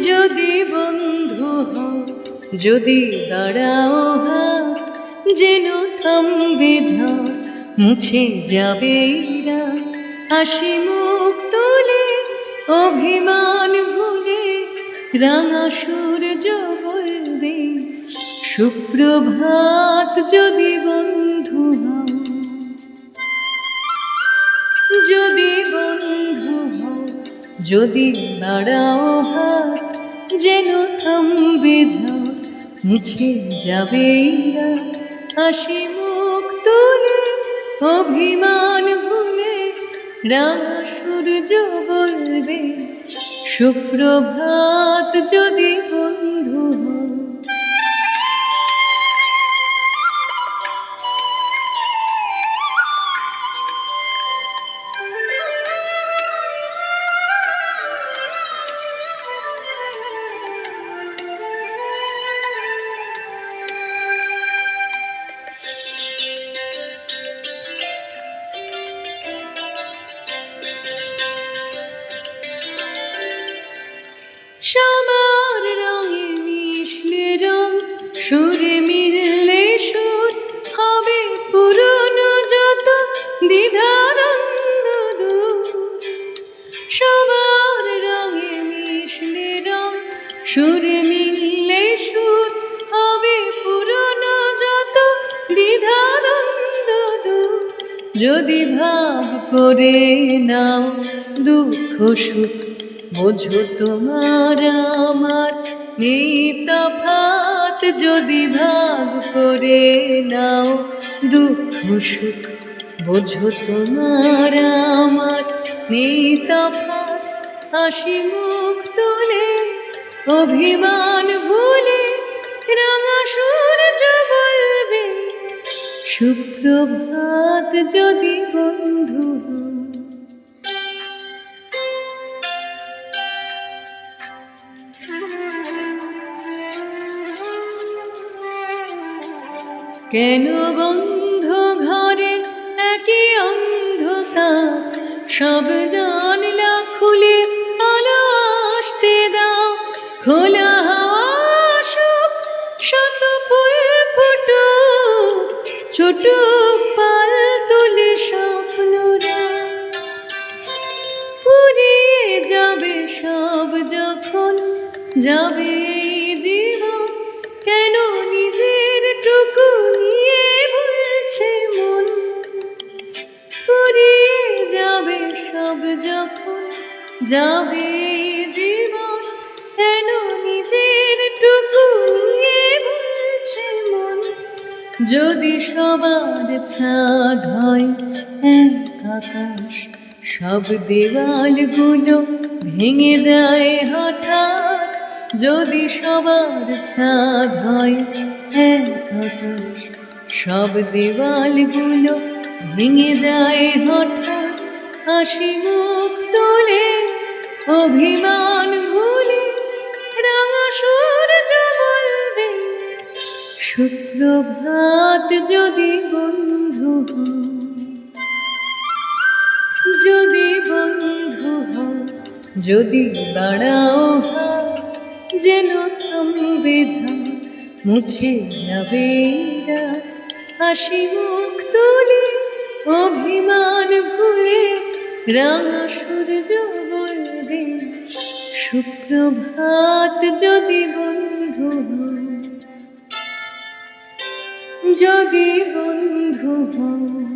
যদি বন্ধু হও, যদি দাঁড়াও হাত, যেন থামবে ঝড়, মুছে যাবে রাত। হাসি মুখ তুলে, অভিমান ভুলে, রাঙা সূর্য বলবে সুপ্রভাত। যদি বন্ধু হও, যদি বন্ধু হও, যদি দাঁড়াও হাত, যেন থামবে ঝড়, মুছে যাবে রাত। হাসি মুখ তুলে, অভিমান ভুলে, রাঙা সূর্য বলবে সুপ্রভাত। যদি বন্ধু হও, সবার রঙে মিশলে রং, সুরে মিললে সুর, হবে পুরনো যত দ্বিধাদ্বন্দ্ব দূর। সবার রঙে মিশলে রং, সুরে মিললে সুর, হবে পুরনো যত দ্বিধাদ্বন্দ্ব দূর। যদি ভাগ করে নাও দুঃখ সুখ, বোঝো তোমার আমার নেই তফাৎ। যদি ভাগ করে নাও দুঃখ সুখ, বোঝো তোমার আমার নেই তফাৎ। হাসি মুখ তুলে, অভিমান ভুলে, রাঙা সূর্য বলবে সুপ্রভাত। যদি বন্ধু হও, কেন বন্ধ ঘরে একই অন্ধকার, সব জানলা খুলে আলো আসতে দাও। খোলা হাওয়া আসুক, শত ফুল ফুটুক, ছোট পাল তুলে স্বপ্নরা ফুরিয়ে যাবে সব যখন, যাবে এই জীবন। কেন নিজের টুকু নিয়ে বলছে মন, ফুরিয়ে যাবে সব যখন, যাবে এই জীবন। কেন নিজের টুকু নিয়ে বলছে মন। যদি সবার ছাদ হয় এক আকাশ, সব দেওয়ালগুলো ভেঙে যায় হঠাৎ। যদি সবার ছাদ হয় এক আকাশ, সব দেওয়ালগুলো ভেঙে যায় হঠাৎ। হাসি মুখ তুলে, অভিমান ভুলে, রাঙা সূর্য বলবে সুপ্রভাত। যদি বন্ধু হও, যদি বন্ধু হও, যদি দাঁড়াও হাত, যেন থামবে ঝড়, মুছে যাবে রাত। হাসি মুখ তুলে, অভিমান ভুলে, রাঙা সূর্য বলবে সুপ্রভাত। যদি বন্ধু হও, যদি বন্ধু হও।